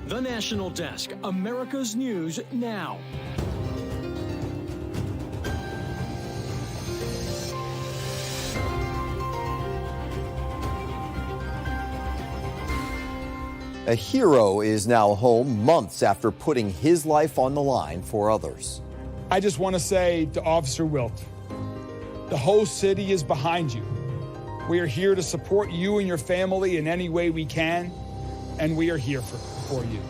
The National Desk, America's News Now. A hero is now home months after putting his life on the line for others. I just want to say to Officer Wilt, the whole city is behind you. We are here to support you and your family in any way we can, and we are here for you.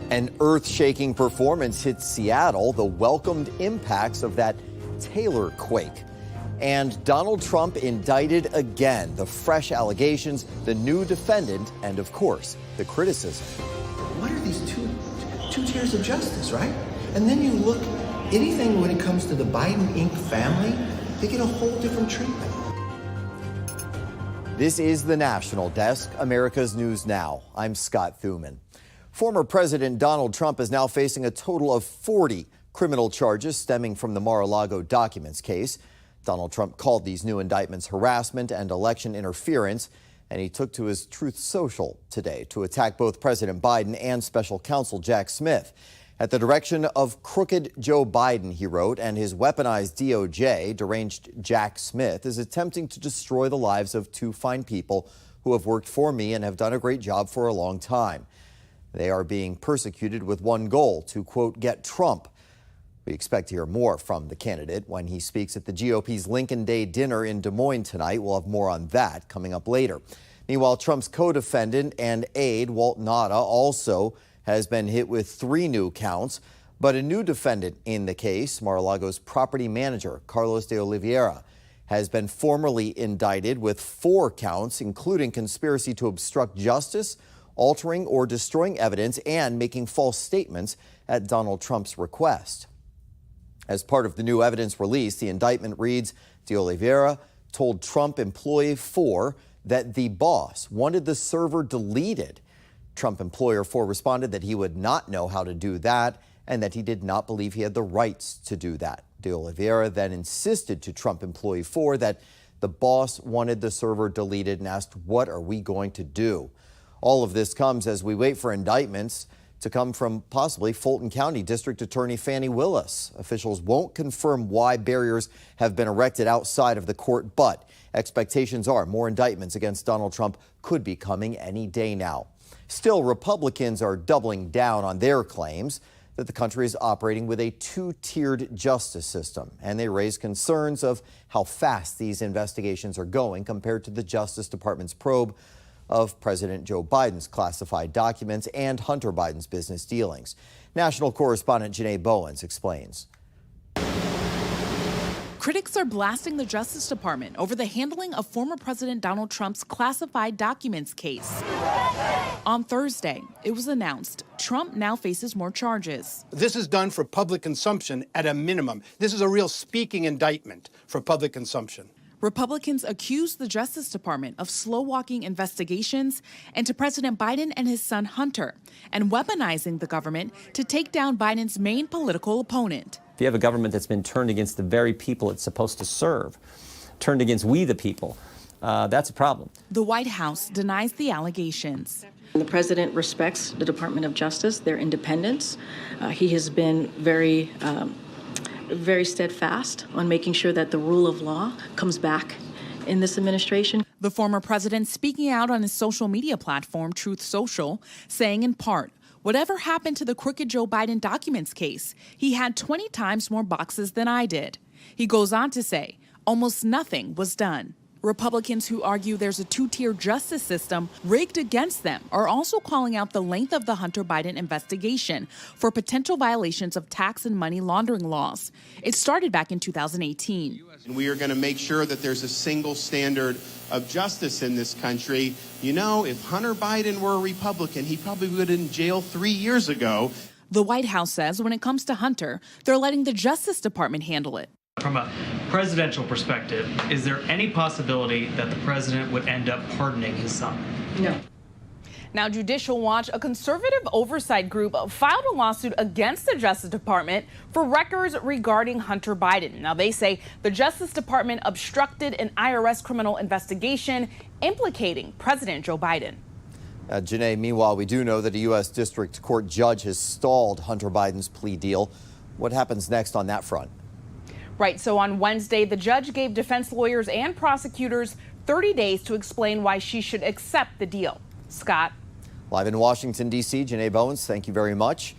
An earth-shaking performance hit Seattle, the welcomed impacts of that Taylor quake. And Donald Trump indicted again, the fresh allegations, the new defendant, and of course, the criticism. What are these two tiers of justice, right? And then you look, anything when it comes to the Biden Inc. family, they get a whole different treatment. This is the National Desk, America's News Now. I'm Scott Thuman. Former President Donald Trump is now facing a total of 40 criminal charges stemming from the Mar-a-Lago documents case. Donald Trump called these new indictments harassment and election interference, and he took to his Truth Social today to attack both President Biden and special counsel Jack Smith. At the direction of crooked Joe Biden, he wrote, and his weaponized DOJ, deranged Jack Smith, is attempting to destroy the lives of two fine people who have worked for me and have done a great job for a long time. They are being persecuted with one goal, to, quote, get Trump. We expect to hear more from the candidate when he speaks at the GOP's Lincoln Day dinner in Des Moines tonight. We'll have more on that coming up later. Meanwhile, Trump's co-defendant and aide, Walt Nauta, also has been hit with 3 new counts. But a new defendant in the case, Mar-a-Lago's property manager, Carlos de Oliveira, has been formally indicted with 4 counts, including conspiracy to obstruct justice, altering or destroying evidence, and making false statements at Donald Trump's request. As part of the new evidence release, the indictment reads, de Oliveira told Trump employee 4 that the boss wanted the server deleted. Trump employer 4 responded that he would not know how to do that and that he did not believe he had the rights to do that. De Oliveira then insisted to Trump employee 4 that the boss wanted the server deleted and asked, what are we going to do? All of this comes as we wait for indictments to come from possibly Fulton County District Attorney Fani Willis. Officials won't confirm why barriers have been erected outside of the court, but expectations are more indictments against Donald Trump could be coming any day now. Still, Republicans are doubling down on their claims that the country is operating with a 2-tiered justice system, and they raise concerns of how fast these investigations are going compared to the Justice Department's probe of President Joe Biden's classified documents and Hunter Biden's business dealings. National correspondent Janae Bowens explains. Critics are blasting the Justice Department over the handling of former President Donald Trump's classified documents case. On Thursday, it was announced Trump now faces more charges. This is done for public consumption at a minimum. This is a real speaking indictment for public consumption. Republicans accused the Justice Department of slow-walking investigations into President Biden and his son Hunter and weaponizing the government to take down Biden's main political opponent. If you have a government that's been turned against the very people it's supposed to serve, turned against we the people, that's a problem. The White House denies the allegations. The president respects the Department of Justice, their independence. He has been very steadfast on making sure that the rule of law comes back in this administration. The former president speaking out on his social media platform, Truth Social, saying in part, whatever happened to the crooked Joe Biden documents case, he had 20 times more boxes than I did. He goes on to say, almost nothing was done. Republicans who argue there's a 2-tier justice system rigged against them are also calling out the length of the Hunter Biden investigation for potential violations of tax and money laundering laws. It started back in 2018. We are going to make sure that there's a single standard of justice in this country. You know, if Hunter Biden were a Republican, he probably would have been in jail 3 years ago. The White House says when it comes to Hunter, they're letting the Justice Department handle it. From a presidential perspective, is there any possibility that the president would end up pardoning his son? No. Now, Judicial Watch, a conservative oversight group, filed a lawsuit against the Justice Department for records regarding Hunter Biden. Now, they say the Justice Department obstructed an IRS criminal investigation implicating President Joe Biden. Janae, meanwhile, we do know that a U.S. District Court judge has stalled Hunter Biden's plea deal. What happens next on that front? Right. So on Wednesday, the judge gave defense lawyers and prosecutors 30 days to explain why she should accept the deal. Scott. Live in Washington, D.C., Janae Bowens, thank you very much.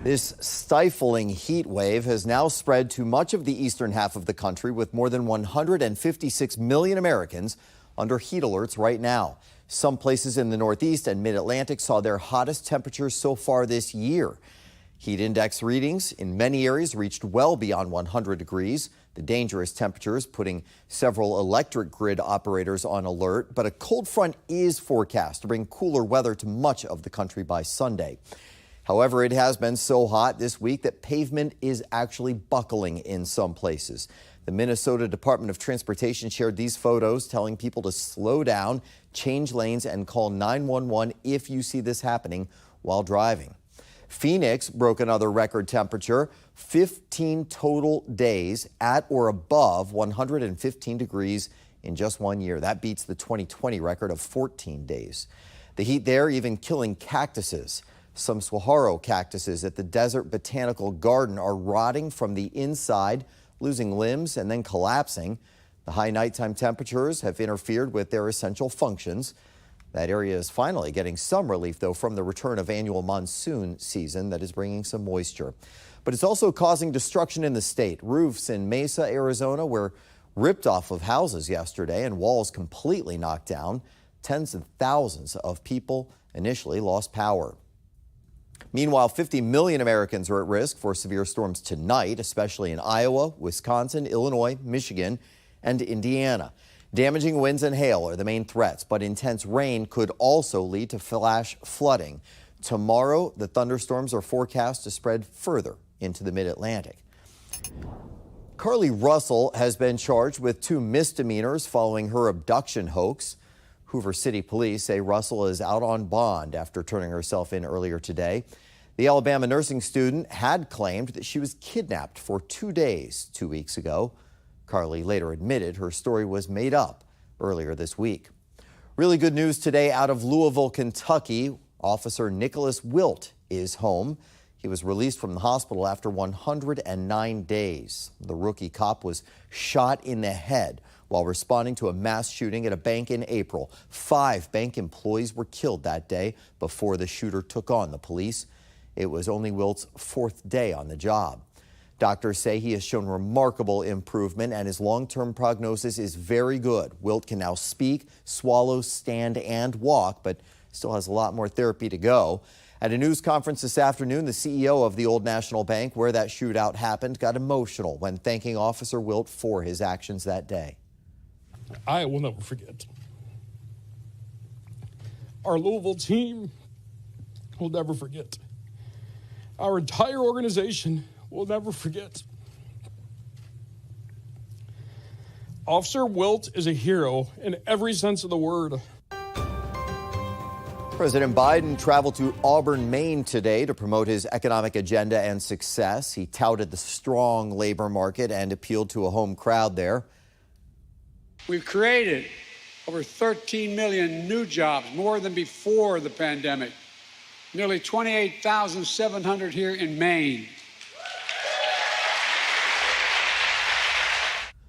This stifling heat wave has now spread to much of the eastern half of the country, with more than 156 million Americans under heat alerts right now. Some places in the Northeast and Mid-Atlantic saw their hottest temperatures so far this year. Heat index readings in many areas reached well beyond 100 degrees. The dangerous temperatures putting several electric grid operators on alert. But a cold front is forecast to bring cooler weather to much of the country by Sunday. However, it has been so hot this week that pavement is actually buckling in some places. The Minnesota Department of Transportation shared these photos telling people to slow down, change lanes, and call 911 if you see this happening while driving. Phoenix broke another record temperature, 15 total days at or above 115 degrees in just 1 year. That beats the 2020 record of 14 days. The heat there even killing cactuses. Some saguaro cactuses at the Desert Botanical Garden are rotting from the inside, losing limbs and then collapsing. The high nighttime temperatures have interfered with their essential functions. That area is finally getting some relief, though, from the return of annual monsoon season that is bringing some moisture. But it's also causing destruction in the state. Roofs in Mesa, Arizona, were ripped off of houses yesterday and walls completely knocked down. Tens of thousands of people initially lost power. Meanwhile, 50 million Americans are at risk for severe storms tonight, especially in Iowa, Wisconsin, Illinois, Michigan, and Indiana. Damaging winds and hail are the main threats, but intense rain could also lead to flash flooding. Tomorrow, the thunderstorms are forecast to spread further into the mid-Atlantic. Carly Russell has been charged with 2 misdemeanors following her abduction hoax. Hoover City Police say Russell is out on bond after turning herself in earlier today. The Alabama nursing student had claimed that she was kidnapped for 2 days 2 weeks ago. Carly later admitted her story was made up earlier this week. Really good news today out of Louisville, Kentucky. Officer Nicholas Wilt is home. He was released from the hospital after 109 days. The rookie cop was shot in the head while responding to a mass shooting at a bank in April. 5 bank employees were killed that day before the shooter took on the police. It was only Wilt's 4th day on the job. Doctors say he has shown remarkable improvement and his long-term prognosis is very good. Wilt can now speak, swallow, stand, and walk, but still has a lot more therapy to go. At a news conference this afternoon, the CEO of the Old National Bank, where that shootout happened, got emotional when thanking Officer Wilt for his actions that day. I will never forget. Our Louisville team will never forget. Our entire organization will never forget. Officer Wilt is a hero in every sense of the word. President Biden traveled to Auburn, Maine today to promote his economic agenda and success. He touted the strong labor market and appealed to a home crowd there. We've created over 13 million new jobs, more than before the pandemic. Nearly 28,700 here in Maine.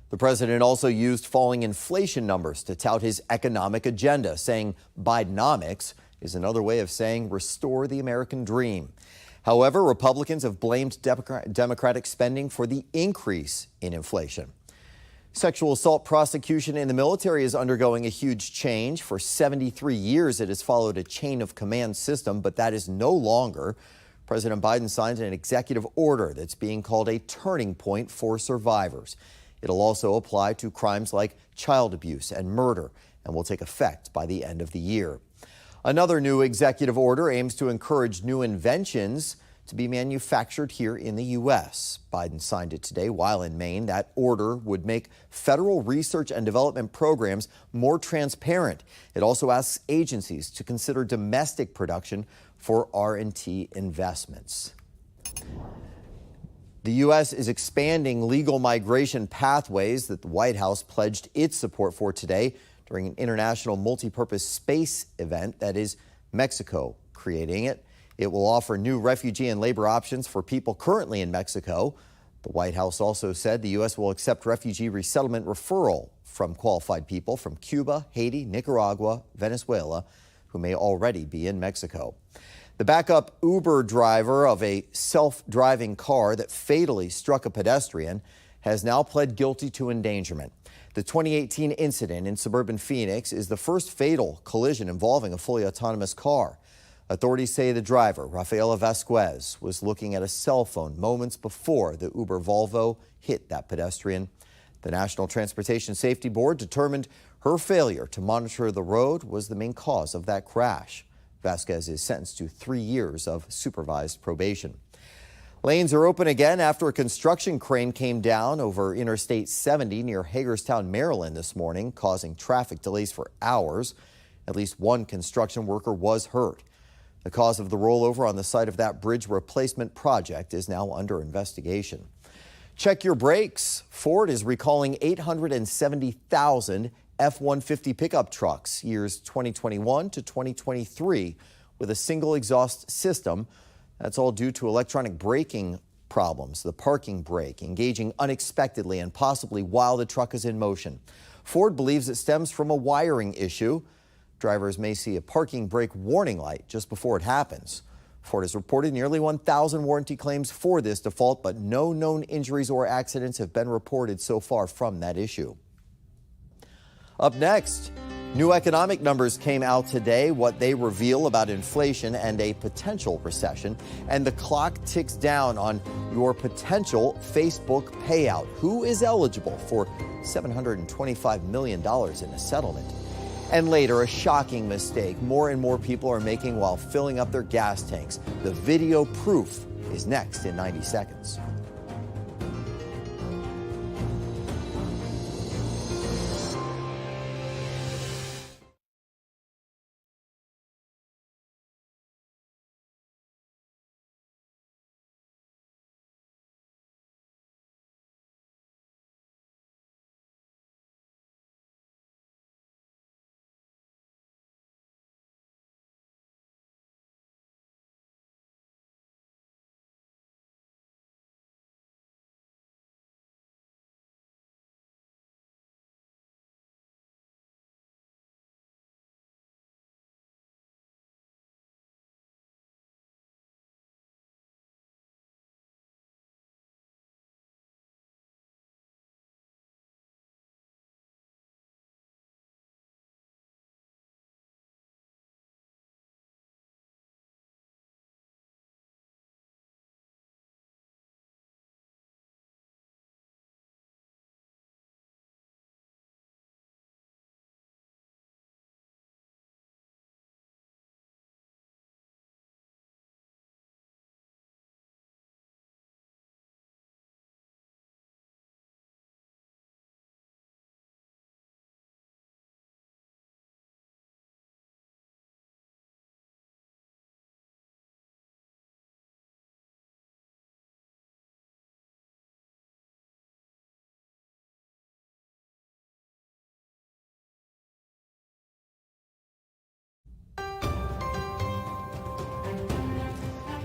The president also used falling inflation numbers to tout his economic agenda, saying Bidenomics is another way of saying restore the American dream. However, Republicans have blamed Democratic spending for the increase in inflation. Sexual assault prosecution in the military is undergoing a huge change. For 73 years, it has followed a chain of command system, but that is no longer. President Biden signed an executive order that's being called a turning point for survivors. It'll also apply to crimes like child abuse and murder and will take effect by the end of the year. Another new executive order aims to encourage new inventions to be manufactured here in the U.S. Biden signed it today while in Maine. That order would make federal research and development programs more transparent. It also asks agencies to consider domestic production for R&T investments. The U.S. is expanding legal migration pathways that the White House pledged its support for today during an international multipurpose space event that is Mexico creating it. It will offer new refugee and labor options for people currently in Mexico. The White House also said the U.S. will accept refugee resettlement referral from qualified people from Cuba, Haiti, Nicaragua, Venezuela, who may already be in Mexico. The backup Uber driver of a self-driving car that fatally struck a pedestrian has now pled guilty to endangerment. The 2018 incident in suburban Phoenix is the first fatal collision involving a fully autonomous car. Authorities say the driver, Rafaela Vasquez, was looking at a cell phone moments before the Uber Volvo hit that pedestrian. The National Transportation Safety Board determined her failure to monitor the road was the main cause of that crash. Vasquez is sentenced to 3 years of supervised probation. Lanes are open again after a construction crane came down over Interstate 70 near Hagerstown, Maryland this morning, causing traffic delays for hours. At least one construction worker was hurt. The cause of the rollover on the site of that bridge replacement project is now under investigation. Check your brakes. Ford is recalling 870,000 F-150 pickup trucks years 2021 to 2023 with a single exhaust system. That's all due to electronic braking problems, the parking brake engaging unexpectedly and possibly while the truck is in motion. Ford believes it stems from a wiring issue. Drivers may see a parking brake warning light just before it happens. Ford has reported nearly 1,000 warranty claims for this default, but no known injuries or accidents have been reported so far from that issue. Up next, new economic numbers came out today, what they reveal about inflation and a potential recession. And the clock ticks down on your potential Facebook payout. Who is eligible for $725 million in a settlement? And later, a shocking mistake more and more people are making while filling up their gas tanks. The video proof is next in 90 seconds.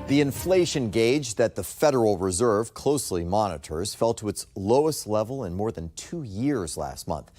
The inflation gauge that the Federal Reserve closely monitors fell to its lowest level in more than 2 years last month.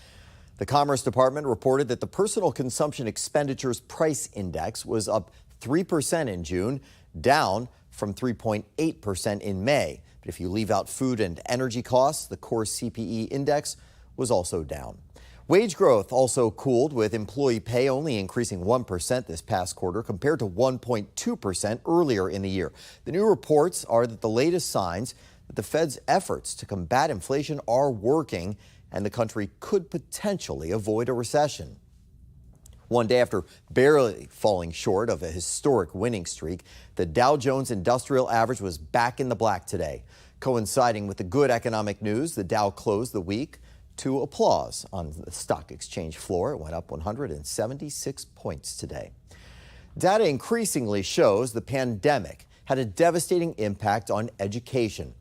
The Commerce Department reported that the Personal Consumption Expenditures Price Index was up 3% in June, down from 3.8% in May. But if you leave out food and energy costs, the core CPI index was also down. Wage growth also cooled, with employee pay only increasing 1% this past quarter compared to 1.2% earlier in the year. The new reports are that the latest signs that the Fed's efforts to combat inflation are working and the country could potentially avoid a recession. One day after barely falling short of a historic winning streak, the Dow Jones Industrial Average was back in the black today. Coinciding with the good economic news, the Dow closed the week to applause on the stock exchange floor. It went up 176 points today. Data increasingly shows the pandemic had a devastating impact on education.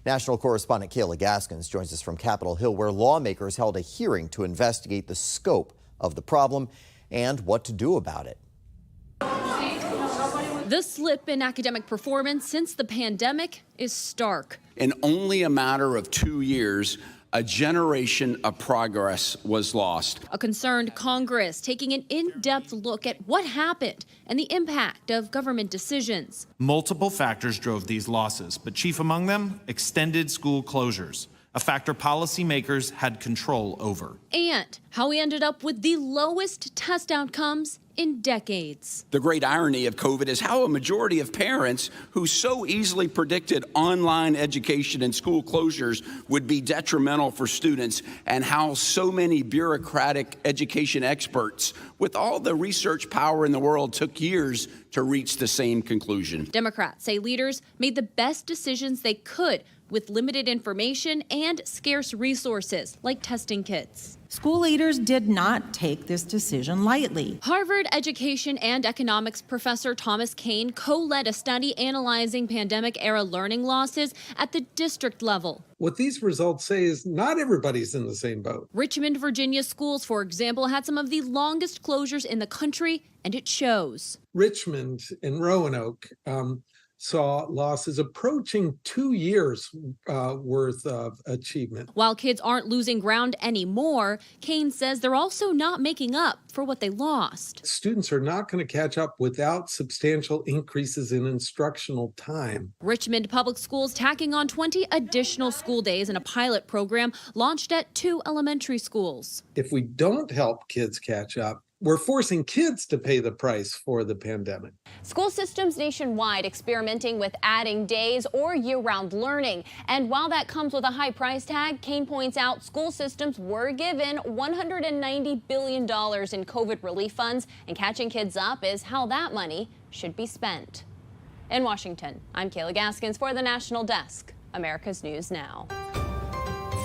National correspondent Kayla Gaskins joins us from Capitol Hill, where lawmakers held a hearing to investigate the scope of the problem and what to do about it. The slip in academic performance since the pandemic is stark. In only a matter of 2 years, a generation of progress was lost. A concerned Congress taking an in-depth look at what happened and the impact of government decisions. Multiple factors drove these losses, but chief among them, extended school closures, a factor policymakers had control over. And how we ended up with the lowest test outcomes in decades. The great irony of COVID is how a majority of parents who so easily predicted online education and school closures would be detrimental for students, and how so many bureaucratic education experts with all the research power in the world took years to reach the same conclusion. Democrats say leaders made the best decisions they could with limited information and scarce resources like testing kits. School leaders did not take this decision lightly. Harvard education and economics professor Thomas Kane co-led a study analyzing pandemic-era learning losses at the district level. What these results say is not everybody's in the same boat. Richmond, Virginia schools, for example, had some of the longest closures in the country, and it shows. Richmond and Roanoke saw losses approaching 2 years worth of achievement. While kids aren't losing ground anymore, Kane says they're also not making up for what they lost. Students are not going to catch up without substantial increases in instructional time. Richmond Public Schools tacking on 20 additional school days in a pilot program launched at 2 elementary schools. If we don't help kids catch up, we're forcing kids to pay the price for the pandemic. School systems nationwide experimenting with adding days or year-round learning. And while that comes with a high price tag, Kane points out school systems were given $190 billion in COVID relief funds, and catching kids up is how that money should be spent. In Washington, I'm Kayla Gaskins for the National Desk, America's News Now.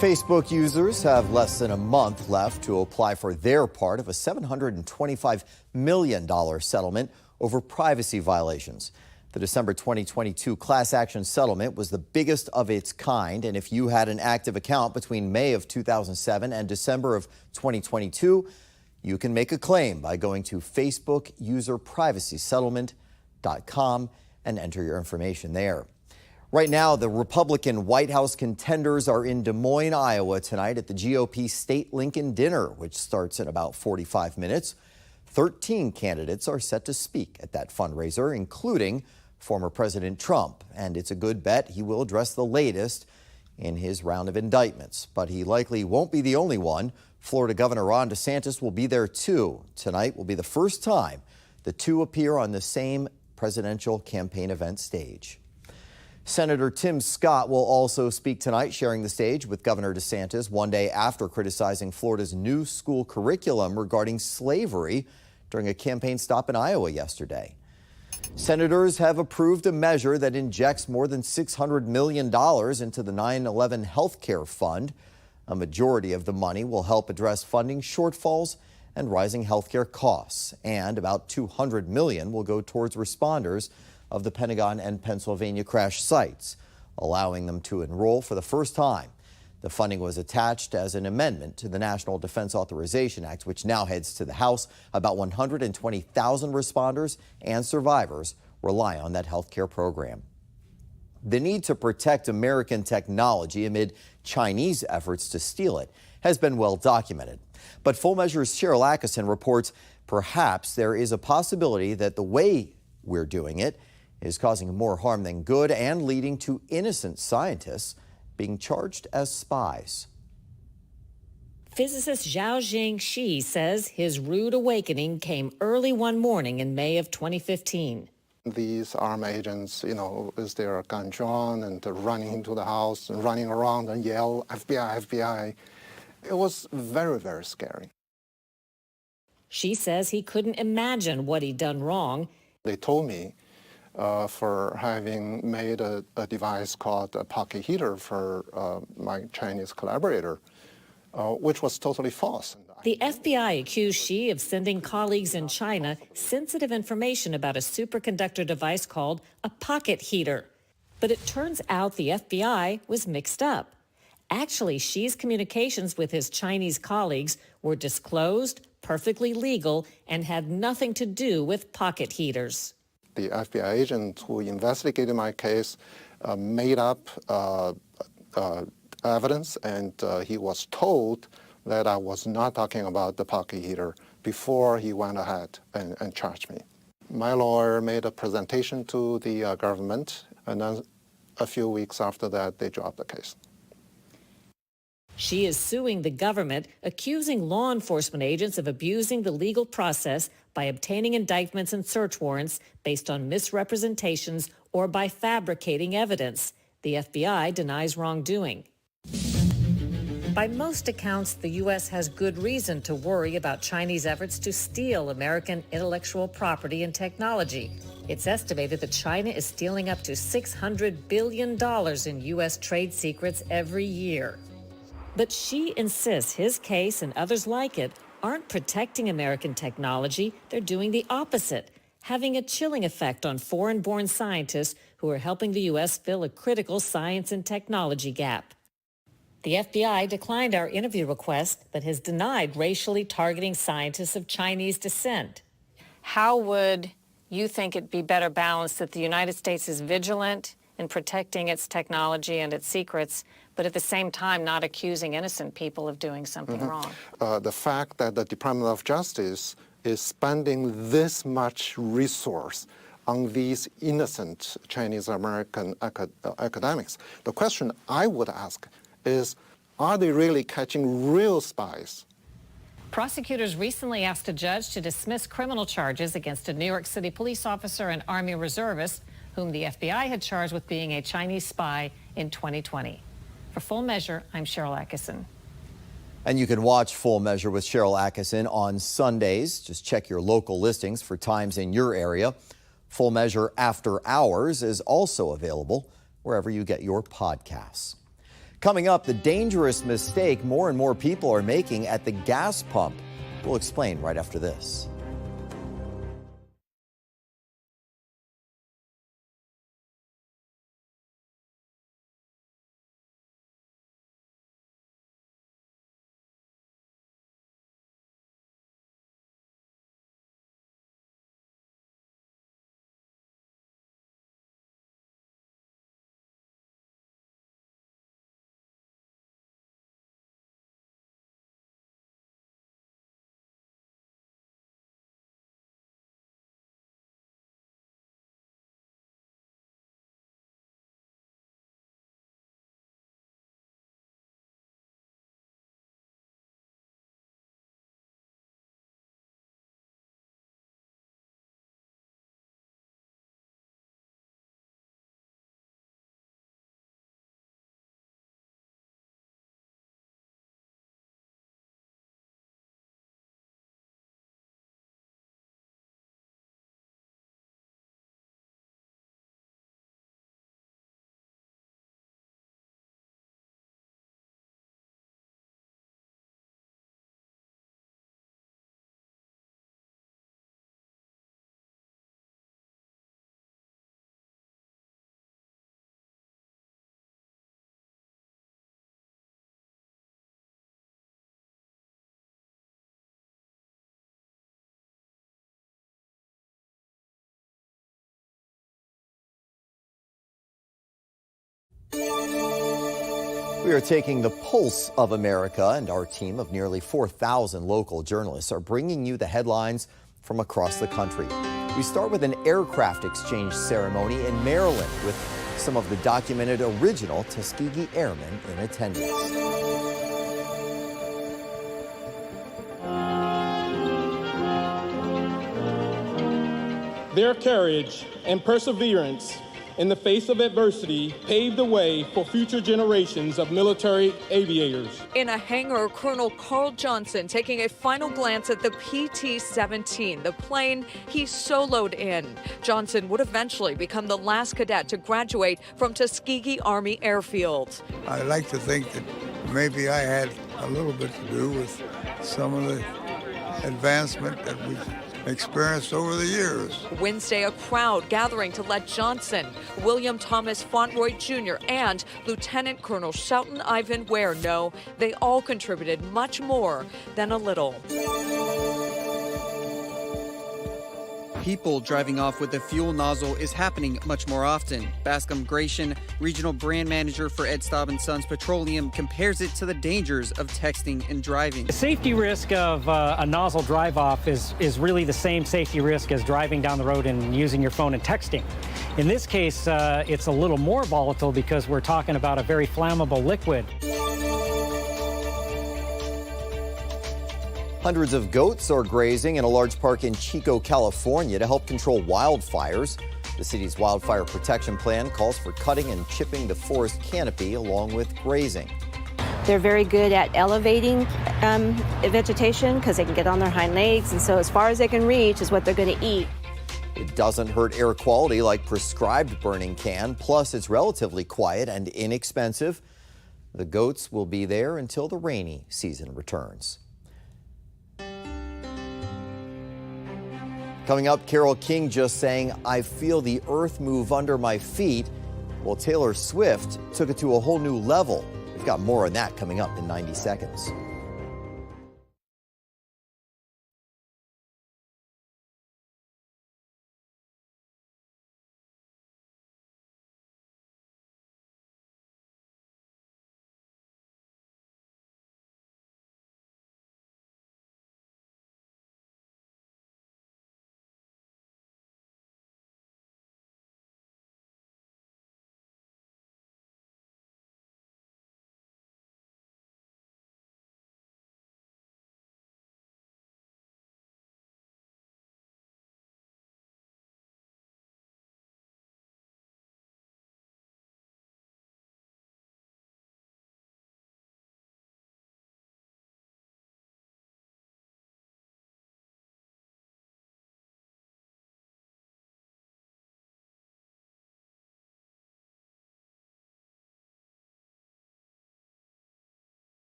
Facebook users have less than a month left to apply for their part of a $725 million settlement over privacy violations. The December 2022 class action settlement was the biggest of its kind, and if you had an active account between May of 2007 and December of 2022, you can make a claim by going to facebookuserprivacysettlement.com and enter your information there. Right now, the Republican White House contenders are in Des Moines, Iowa tonight at the GOP State Lincoln Dinner, which starts in about 45 minutes. 13 candidates are set to speak at that fundraiser, including former President Trump. And it's a good bet he will address the latest in his round of indictments. But he likely won't be the only one. Florida Governor Ron DeSantis will be there too. Tonight will be the first time the two appear on the same presidential campaign event stage. Senator Tim Scott will also speak tonight, sharing the stage with Governor DeSantis one day after criticizing Florida's new school curriculum regarding slavery during a campaign stop in Iowa yesterday. Senators have approved a measure that injects more than $600 million into the 9/11 health care fund. A majority of the money will help address funding shortfalls and rising health care costs, and about $200 million will go towards responders of the Pentagon and Pennsylvania crash sites, allowing them to enroll for the first time. The funding was attached as an amendment to the National Defense Authorization Act, which now heads to the House. About 120,000 responders and survivors rely on that health care program. The need to protect American technology amid Chinese efforts to steal it has been well documented. But Full Measure's Cheryl Atkinson reports perhaps there is a possibility that the way we're doing it is causing more harm than good and leading to innocent scientists being charged as spies. Physicist Zhao Shi says his rude awakening came early one morning in May of 2015. These armed agents, with their gun drawn and running into the house and running around and yell, FBI, FBI. It was very, very scary. She says he couldn't imagine what he'd done wrong. They told me for having made a device called a pocket heater for my Chinese collaborator, which was totally false. The FBI accused Xi of sending colleagues in China sensitive information about a superconductor device called a pocket heater. But it turns out the FBI was mixed up. Actually, Xi's communications with his Chinese colleagues were disclosed, perfectly legal, and had nothing to do with pocket heaters. the FBI agent who investigated my case made up evidence, and he was told that I was not talking about the pocket heater before he went ahead and charged me. My lawyer made a presentation to the government, and then a few weeks after that, they dropped the case. She is suing the government, accusing law enforcement agents of abusing the legal process by obtaining indictments and search warrants based on misrepresentations or by fabricating evidence. The FBI denies wrongdoing. By most accounts, the U.S. has good reason to worry about Chinese efforts to steal American intellectual property and technology. It's estimated that China is stealing up to $600 billion in U.S. trade secrets every year. But Xi insists his case and others like it aren't protecting American technology. They're doing the opposite, having a chilling effect on foreign-born scientists who are helping the U.S. fill a critical science and technology gap. The FBI declined our interview request, but has denied racially targeting scientists of Chinese descent. How would you think it'd be better balanced that the United States is vigilant in protecting its technology and its secrets, but at the same time not accusing innocent people of doing something wrong? The fact that the Department of Justice is spending this much resource on these innocent Chinese-American academics, the question I would ask is, are they really catching real spies? Prosecutors recently asked a judge to dismiss criminal charges against a New York City police officer and Army reservist whom the FBI had charged with being a Chinese spy in 2020. For Full Measure, I'm Cheryl Atkinson. And you can watch Full Measure with Cheryl Atkinson on Sundays. Just check your local listings for times in your area. Full Measure After Hours is also available wherever you get your podcasts. Coming up, the dangerous mistake more and more people are making at the gas pump. We'll explain right after this. We are taking the pulse of America, and our team of nearly 4,000 local journalists are bringing you the headlines from across the country. We start with an aircraft exchange ceremony in Maryland with some of the documented original Tuskegee Airmen in attendance. Their courage and perseverance in the face of adversity paved the way for future generations of military aviators. In a hangar, Colonel Carl Johnson taking a final glance at the PT-17, the plane he soloed in. Johnson would eventually become the last cadet to graduate from Tuskegee Army Airfield. I like to think that maybe I had a little bit to do with some of the advancement that we've experienced over the years. Wednesday, a crowd gathering to let Johnson, William Thomas Fauntleroy Jr., and Lieutenant Colonel Shelton Ivan Ware know they all contributed much more than a little. people driving off with the fuel nozzle is happening much more often. Bascom Gratian, regional brand manager for Ed Staub & Sons Petroleum, compares it to the dangers of texting and driving. The safety risk of a nozzle drive-off is really the same safety risk as driving down the road and using your phone and texting. In this case, it's a little more volatile because we're talking about a very flammable liquid. Hundreds of goats are grazing in a large park in Chico, California to help control wildfires. The city's wildfire protection plan calls for cutting and chipping the forest canopy along with grazing. They're very good at elevating vegetation because they can get on their hind legs, and so as far as they can reach is what they're going to eat. It doesn't hurt air quality like prescribed burning can, plus it's relatively quiet and inexpensive. The goats will be there until the rainy season returns. Coming up, Carole King just saying, "I feel the earth move under my feet." Well, Taylor Swift took it to a whole new level. We've got more on that coming up in 90 seconds.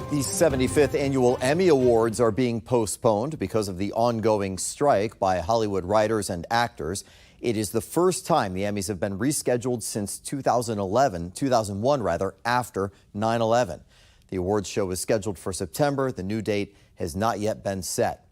The 75th annual Emmy Awards are being postponed because of the ongoing strike by Hollywood writers and actors. It is the first time the Emmys have been rescheduled since 2001, after 9/11. The awards show is scheduled for September. The new date has not yet been set.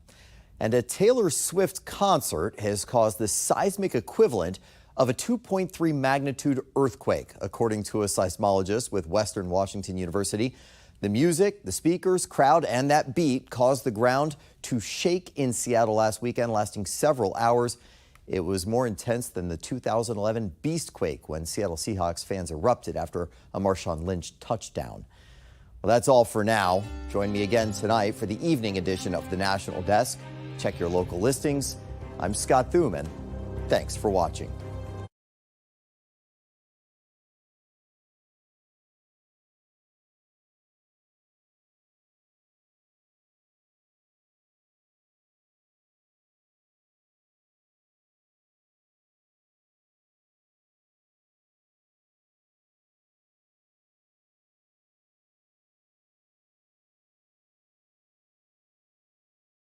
And a Taylor Swift concert has caused the seismic equivalent of a 2.3 magnitude earthquake, according to a seismologist with Western Washington University. The music, the speakers, crowd, and that beat caused the ground to shake in Seattle last weekend, lasting several hours. It was more intense than the 2011 Beastquake when Seattle Seahawks fans erupted after a Marshawn Lynch touchdown. Well, that's all for now. Join me again tonight for the evening edition of the National Desk. Check your local listings. I'm Scott Thuman. Thanks for watching.